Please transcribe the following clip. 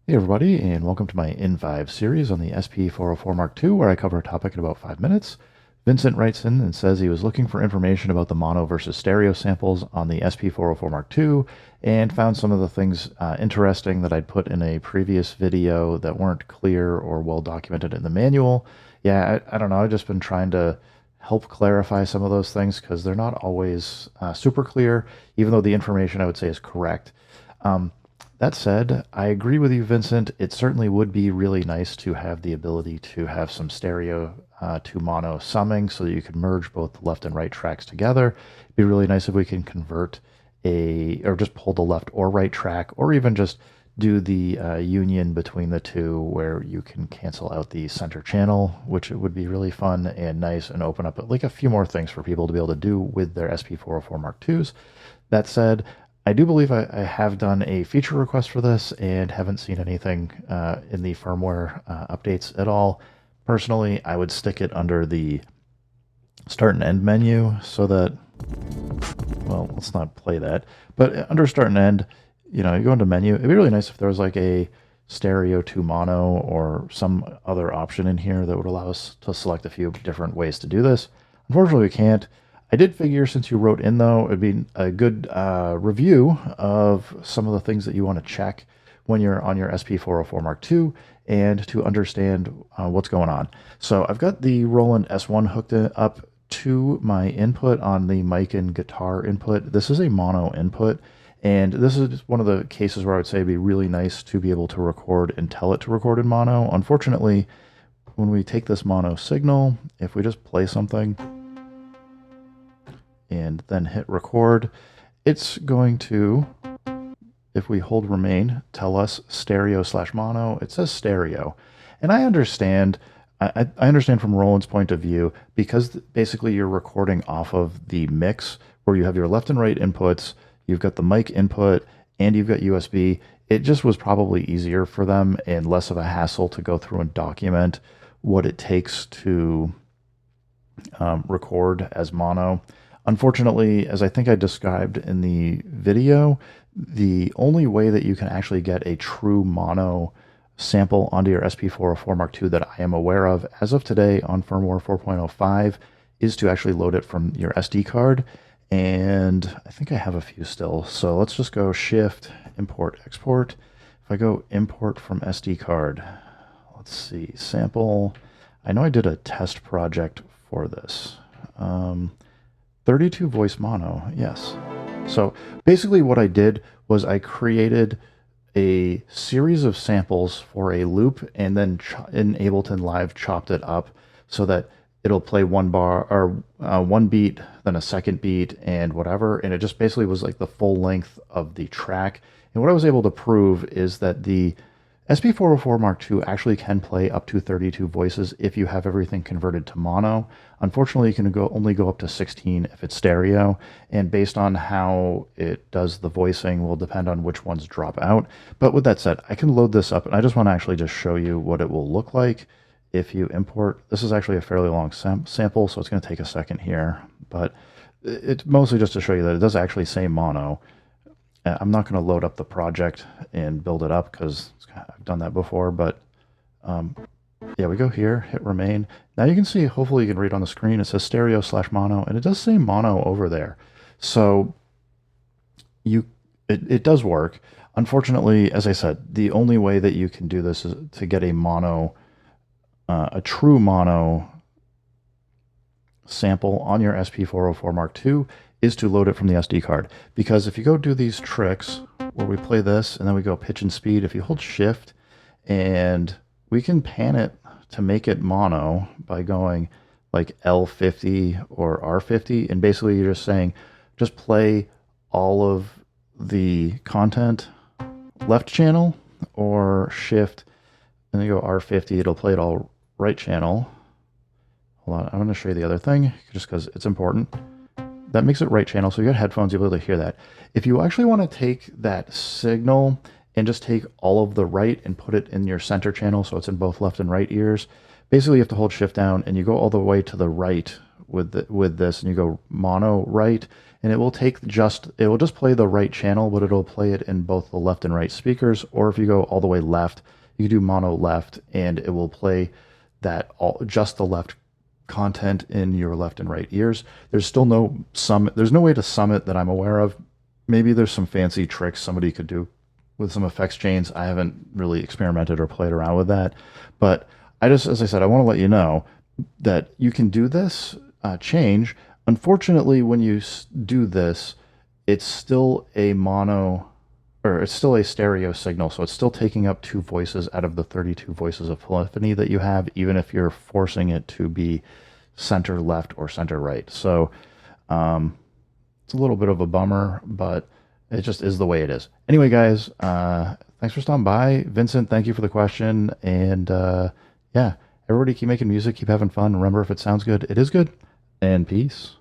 Hey everybody, and welcome to my N5 series on the SP404 Mark II, where I cover a topic in about 5 minutes. Vincent writes in and says he was looking for information about the mono versus stereo samples on the SP404 Mark II and found some of the things interesting that I'd put in a previous video that weren't clear or well documented in the manual. Yeah, I don't know, I've just been trying to help clarify some of those things because they're not always super clear, even though the information I would say is correct. Um, that said, I agree with you, Vincent. It certainly would be really nice to have the ability to have some stereo to mono summing so that you could merge both the left and right tracks together. It'd be really nice if we can convert or just pull the left or right track, or even just do the union between the two where you can cancel out the center channel, which would be really fun and nice and open up like a few more things for people to be able to do with their SP404 Mark IIs. That said, I do believe I have done a feature request for this and haven't seen anything in the firmware updates at all. Personally, I would stick it under the start and end menu so that, well, let's not play that, but under start and end, you go into menu. It'd be really nice if there was like a stereo to mono or some other option in here that would allow us to select a few different ways to do this. Unfortunately, we can't. I did figure since you wrote in, though, it'd be a good review of some of the things that you want to check when you're on your SP404 Mark II and to understand what's going on. So I've got the Roland S1 hooked up to my input on the mic and guitar input. This is a mono input, and this is one of the cases where I would say it'd be really nice to be able to record and tell it to record in mono. Unfortunately, when we take this mono signal, if we just play something and then hit record, it's going to, if we hold remain, tell us stereo/mono. It says stereo. And I understand, I understand from Roland's point of view, because basically you're recording off of the mix where you have your left and right inputs, you've got the mic input, and you've got USB. It just was probably easier for them and less of a hassle to go through and document what it takes to record as mono. Unfortunately, as I think I described in the video, the only way that you can actually get a true mono sample onto your SP404 Mark II that I am aware of as of today on firmware 4.05 is to actually load it from your SD card. And I think I have a few still. So let's just go Shift, Import, Export. If I go Import from SD card, let's see, sample. I know I did a test project for this. 32 voice mono, yes. So basically what I did was I created a series of samples for a loop and then in Ableton Live chopped it up so that it'll play one bar or one beat, then a second beat and whatever. And it just basically was like the full length of the track. And what I was able to prove is that the SP404 Mark II actually can play up to 32 voices if you have everything converted to mono. Unfortunately, you can only go up to 16 if it's stereo, and based on how it does the voicing will depend on which ones drop out. But with that said, I can load this up, and I just want to actually just show you what it will look like if you import. This is actually a fairly long sample, so it's going to take a second here, but it's mostly just to show you that it does actually say mono. I'm not going to load up the project and build it up because I've done that before, but yeah, we go here, hit remain. Now you can see, hopefully you can read on the screen, it says stereo/mono, and it does say mono over there. So it does work. Unfortunately, as I said, the only way that you can do this is to get a mono, a true mono sample on your SP404 Mark II is to load it from the SD card. Because if you go do these tricks where we play this and then we go pitch and speed, if you hold shift and we can pan it to make it mono by going like L50 or R50, and basically you're just saying just play all of the content left channel, or shift and then you go R50, it'll play it all right channel. Hold on, I'm going to show you the other thing just because it's important. That makes it right channel, so you got headphones, you'll be able to hear that. If you actually want to take that signal and just take all of the right and put it in your center channel so it's in both left and right ears, basically you have to hold shift down and you go all the way to the right with this, and you go mono right, and it will just play the right channel, but it'll play it in both the left and right speakers. Or if you go all the way left, you can do mono left, and it will play just the left content in your left and right ears. There's still there's no way to sum it that I'm aware of. Maybe there's some fancy tricks somebody could do with some effects chains. I haven't really experimented or played around with that, but as I said, I want to let you know that you can do this change. Unfortunately, when you do this, it's still a it's still a stereo signal, so it's still taking up 2 voices out of the 32 voices of polyphony that you have, even if you're forcing it to be center left or center right. So it's a little bit of a bummer, but it just is the way it is. Anyway, guys, thanks for stopping by. Vincent, thank you for the question. And yeah, everybody keep making music, keep having fun. Remember, if it sounds good, it is good. And peace.